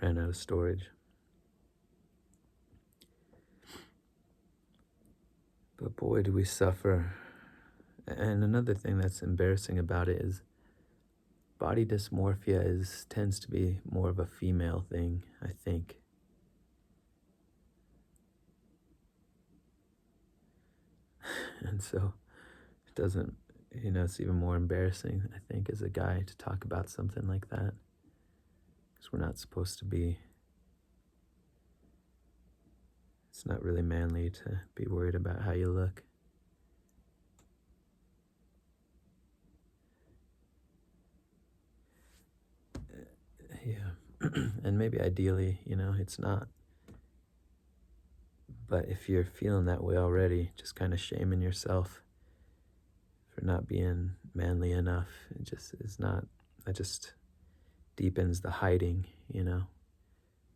ran out of storage. But boy, do we suffer. And another thing that's embarrassing about it is body dysmorphia tends to be more of a female thing, I think. And so it doesn't, it's even more embarrassing, I think, as a guy to talk about something like that. Because we're not supposed to be, it's not really manly to be worried about how you look. Yeah. And maybe ideally, it's not. But if you're feeling that way already, just kind of shaming yourself for not being manly enough, it just is not, that just deepens the hiding,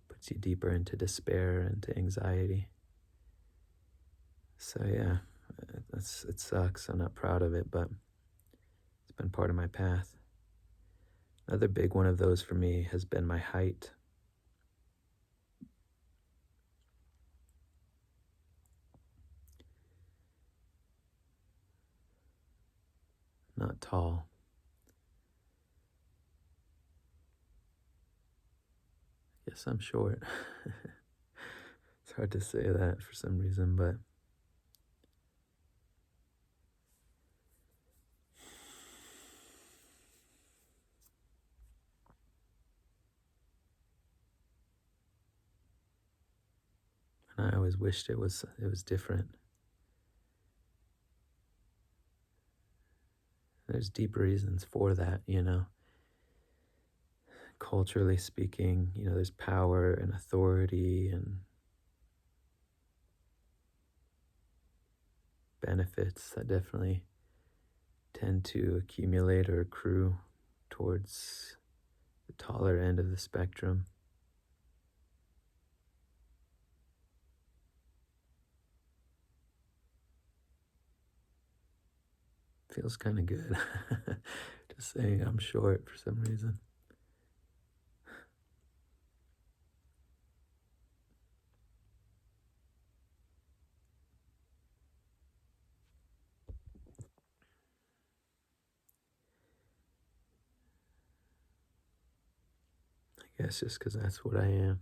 puts you deeper into despair, into anxiety. So yeah, it sucks. I'm not proud of it, but it's been part of my path. Another big one of those for me has been my height. Not tall. Guess I'm short. It's hard to say that for some reason, but and I always wished it was different. There's deep reasons for that, Culturally speaking, there's power and authority and benefits that definitely tend to accumulate or accrue towards the taller end of the spectrum. Feels kind of good. Just saying I'm short for some reason. I guess just because that's what I am.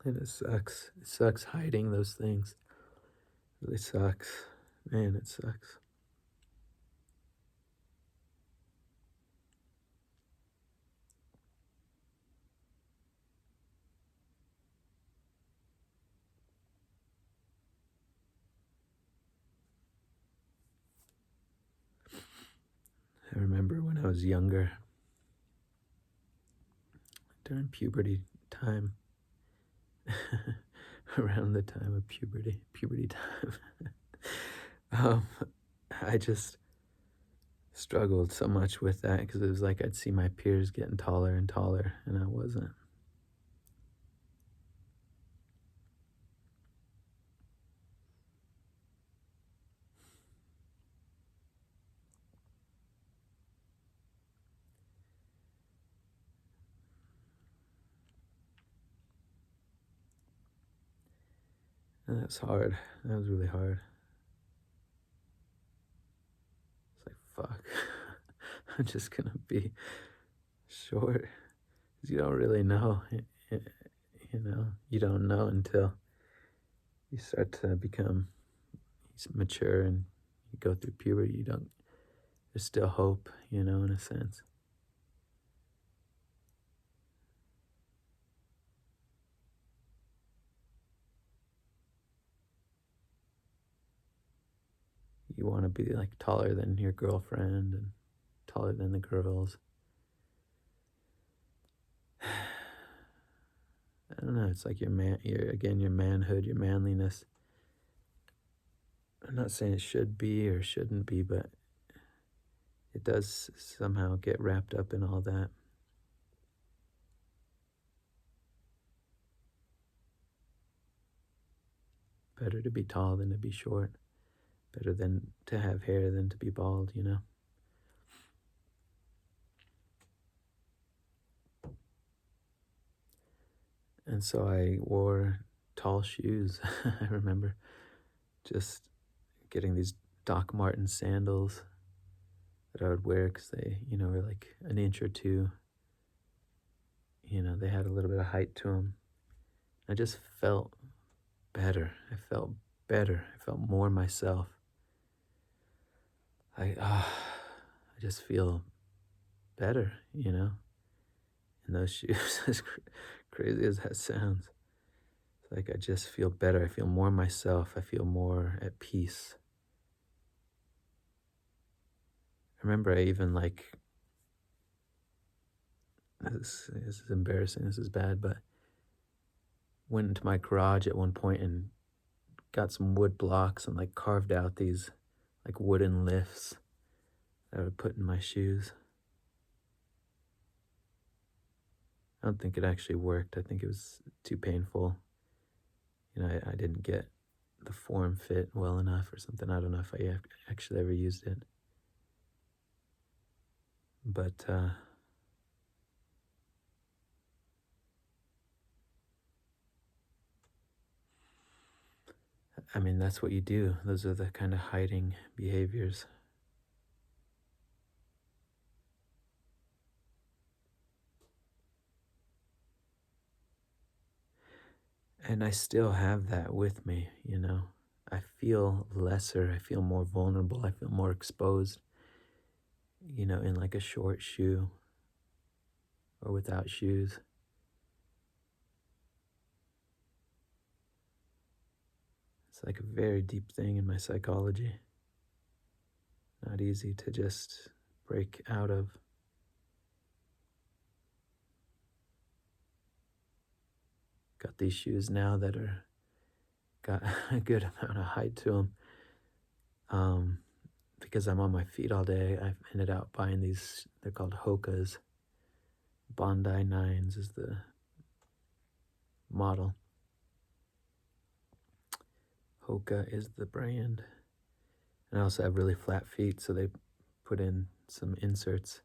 And it sucks. It sucks hiding those things. It really sucks. Man, it sucks. I remember when I was younger, during puberty time, around the time of puberty time, um, I just struggled so much with that because it was like I'd see my peers getting taller and taller, and I wasn't. And that was hard. That was really hard. It's like, fuck. I'm just gonna be short. 'Cause you don't really know. You don't know until you start to become mature and you go through puberty. You don't, there's still hope, in a sense. You want to be like taller than your girlfriend and taller than the girls. I don't know. It's like your manhood, your manliness I'm not saying it should be or shouldn't be, but it does somehow get wrapped up in all that. Better to be tall than to be short. Better than to have hair than to be bald, you know? And so I wore tall shoes. I remember just getting these Doc Marten sandals that I would wear because they, were like an inch or two. They had a little bit of height to them. I just felt better. I felt better. I felt more myself. I just feel better, in those shoes. As crazy as that sounds. It's like I just feel better. I feel more myself. I feel more at peace. I remember I even this is embarrassing, this is bad, but went into my garage at one point and got some wood blocks and carved out these wooden lifts that I would put in my shoes. I don't think it actually worked. I think it was too painful. I didn't get the form fit well enough or something. I don't know if I actually ever used it. But I mean, that's what you do. Those are the kind of hiding behaviors. And I still have that with me, I feel lesser. I feel more vulnerable. I feel more exposed, in like a short shoe or without shoes. It's like a very deep thing in my psychology. Not easy to just break out of. Got these shoes now that got a good amount of height to them. Because I'm on my feet all day, I've ended up buying these. They're called Hoka's. Bondi 9s is the model. Hoka is the brand. And I also have really flat feet, so they put in some inserts.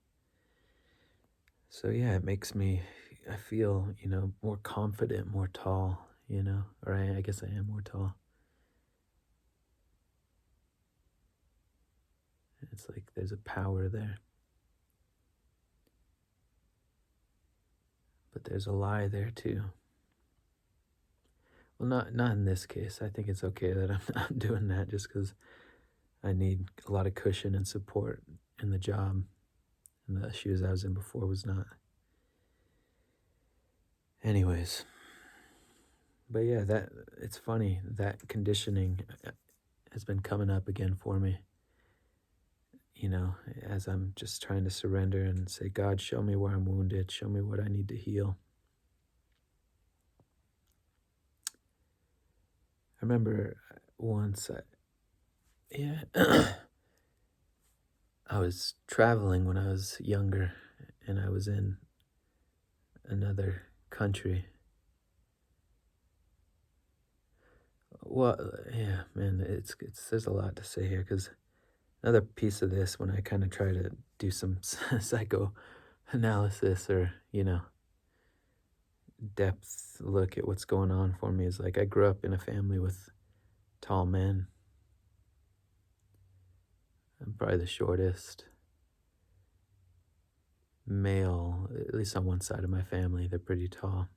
So yeah, it makes me, I feel, more confident, more tall, or I guess I am more tall. It's like there's a power there. But there's a lie there too. Well, not in this case. I think it's okay that I'm not doing that just because I need a lot of cushion and support in the job. And the shoes I was in before was not. Anyways. But yeah, it's funny. That conditioning has been coming up again for me. As I'm just trying to surrender and say, God, show me where I'm wounded. Show me what I need to heal. I remember once, I was traveling when I was younger, and I was in another country. Well, yeah, man, it's there's a lot to say here because another piece of this, when I kind of try to do some psychoanalysis or depth look at what's going on for me, is like I grew up in a family with tall men. I'm probably the shortest male, at least on one side of my family. They're pretty tall.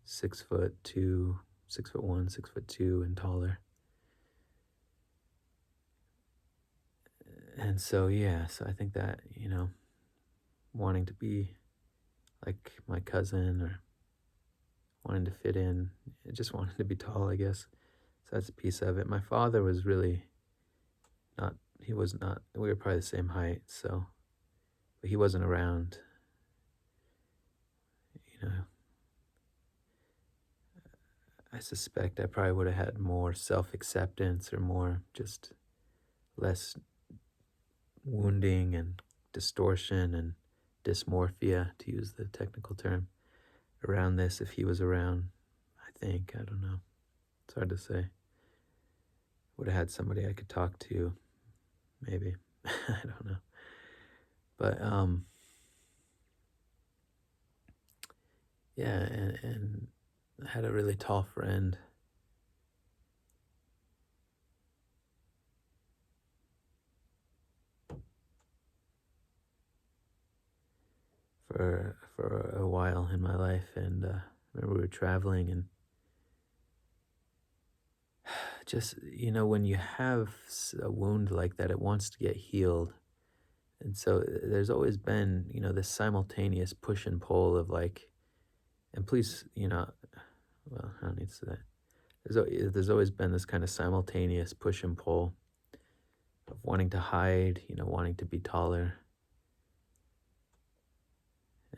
6'2", 6'1", 6'2", and taller. And so, yeah, so I think that, wanting to be like my cousin or wanting to fit in, just wanting to be tall, I guess. So that's a piece of it. My father was really we were probably the same height, so, but he wasn't around, I suspect I probably would have had more self acceptance or more just less wounding and distortion and dysmorphia, to use the technical term, around this if he was around. I think. I don't know. It's hard to say. Would have had somebody I could talk to, maybe. I don't know. But, yeah, and I had a really tall friend. For a while in my life, and I remember we were traveling, and just, when you have a wound like that, it wants to get healed. And so there's always been, this simultaneous push and pull of like, and please, well, I don't need to say that. There's always been this kind of simultaneous push and pull of wanting to hide, wanting to be taller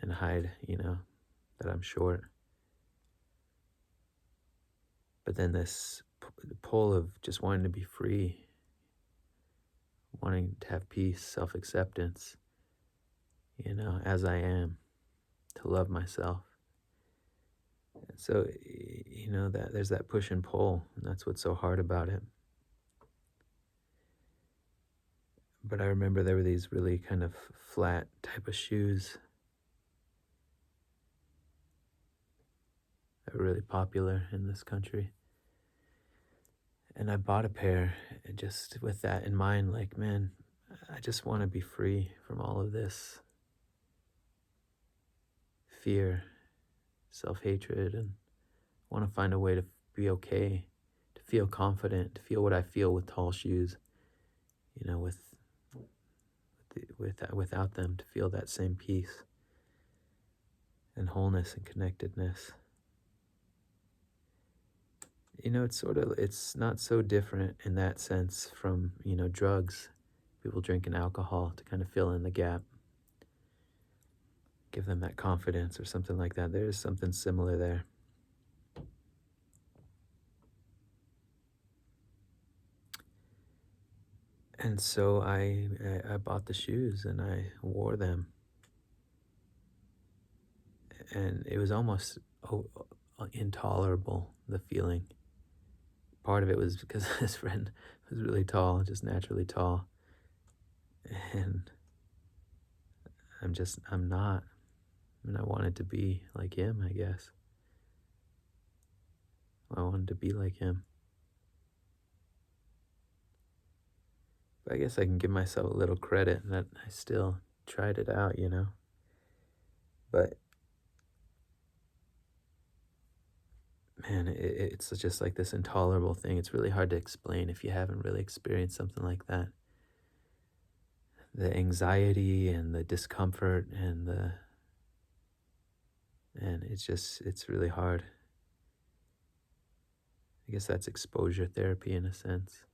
and hide, that I'm short. But then this pull of just wanting to be free, wanting to have peace, self-acceptance, as I am, to love myself. And so, that there's that push and pull, and that's what's so hard about it. But I remember there were these really kind of flat type of shoes that were really popular in this country. And I bought a pair, and just with that in mind, like, man, I just want to be free from all of this fear, self-hatred, and want to find a way to be okay, to feel confident, to feel what I feel with tall shoes, without them, to feel that same peace and wholeness and connectedness. It's not so different in that sense from, drugs, people drinking alcohol to kind of fill in the gap, give them that confidence or something like that. There is something similar there. And so I bought the shoes and I wore them. And it was almost intolerable, the feeling. Part of it was because this friend was really tall, just naturally tall. And I'm not. And I wanted to be like him, I guess. I wanted to be like him. But I guess I can give myself a little credit that I still tried it out, But, man, it's just like this intolerable thing. It's really hard to explain if you haven't really experienced something like that. The anxiety and the discomfort and it's really hard. I guess that's exposure therapy in a sense.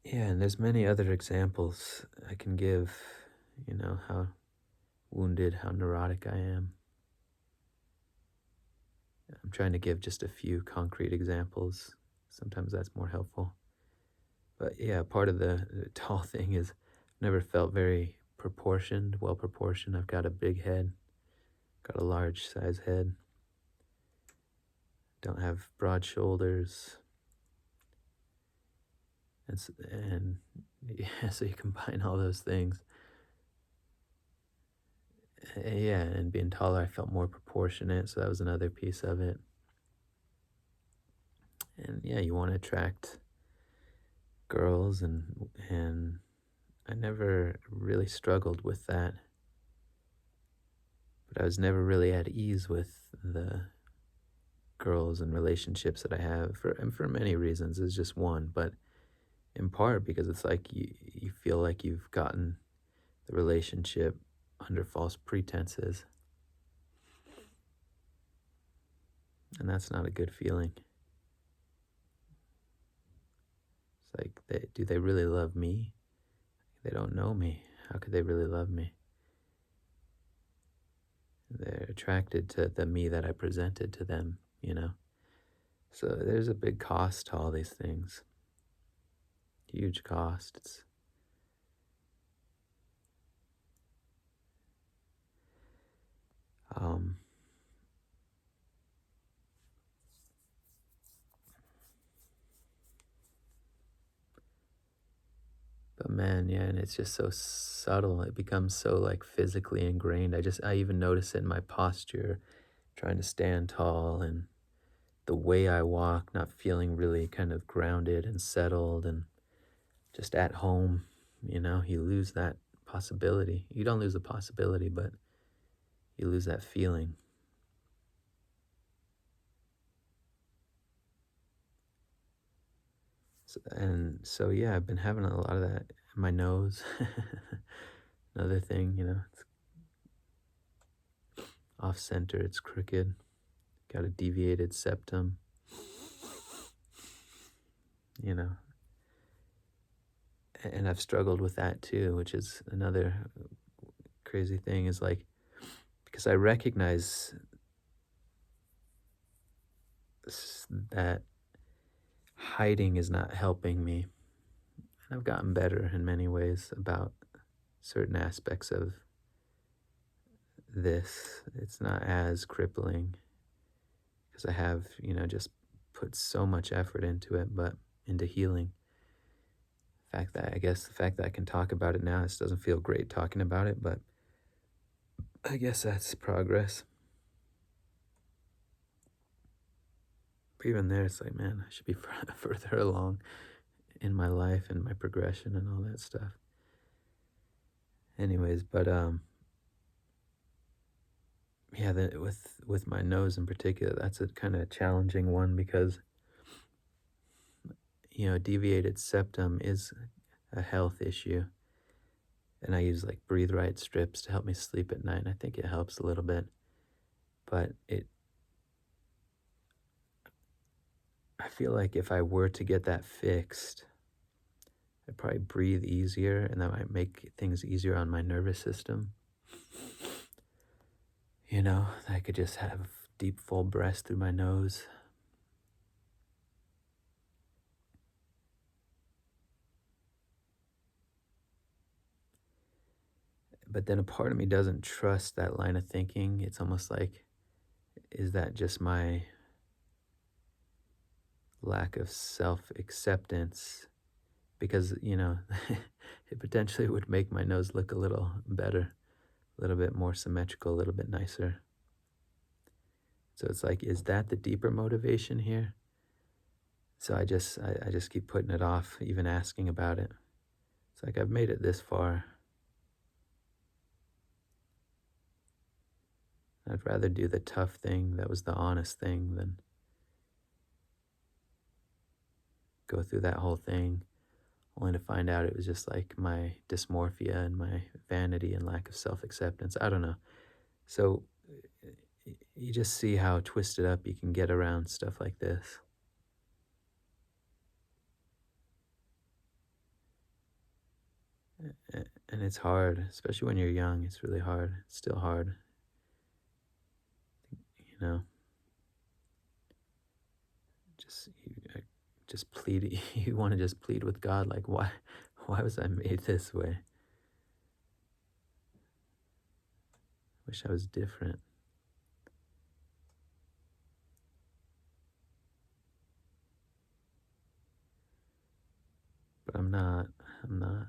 Yeah, and there's many other examples I can give, how wounded, how neurotic I am. I'm trying to give just a few concrete examples. Sometimes that's more helpful. But yeah, part of the tall thing is I've never felt very well proportioned. I've got a big head, got a large size head. Don't have broad shoulders. And yeah, so you combine all those things. Yeah, and being taller, I felt more proportionate, so that was another piece of it. And yeah, you want to attract girls, and I never really struggled with that. But I was never really at ease with the girls and relationships that I have, for many reasons. It's just one, but in part because it's like you feel like you've gotten the relationship under false pretenses. And that's not a good feeling. It's like, do they really love me? They don't know me. How could they really love me? They're attracted to the me that I presented to them, you know? So there's a big cost to all these things. Huge cost. Um, but man, yeah, and it's just so subtle. It becomes so like physically ingrained. I even notice it in my posture, trying to stand tall, and the way I walk, not feeling really kind of grounded and settled and just at home. You lose that possibility. You don't lose the possibility, but you lose that feeling. So yeah, I've been having a lot of that in my nose. Another thing, it's off center, it's crooked, got a deviated septum, you know. And I've struggled with that too, which is another crazy thing, is like, because I recognize that hiding is not helping me. And I've gotten better in many ways about certain aspects of this. It's not as crippling because I have, just put so much effort into it, but into healing. The fact that I can talk about it now, this doesn't feel great talking about it, but I guess that's progress. But even there, it's like, man, I should be further along in my life and my progression and all that stuff. Anyways, but yeah, with my nose in particular, that's a kind of challenging one because deviated septum is a health issue, and I use like breathe right strips to help me sleep at night, and I think it helps a little bit, but I feel like if I were to get that fixed, I'd probably breathe easier, and that might make things easier on my nervous system. I could just have deep, full breaths through my nose. But then a part of me doesn't trust that line of thinking. It's almost like, is that just my lack of self acceptance? Because, it potentially would make my nose look a little better, a little bit more symmetrical, a little bit nicer. So it's like, is that the deeper motivation here? So I just keep putting it off, even asking about it. It's like, I've made it this far. I'd rather do the tough thing that was the honest thing than go through that whole thing only to find out it was just like my dysmorphia and my vanity and lack of self-acceptance. I don't know. So you just see how twisted up you can get around stuff like this. And it's hard, especially when you're young. It's really hard. It's still hard, you know. Just plead. You want to just plead with God, like, why was I made this way? Wish I was different. But I'm not. I'm not.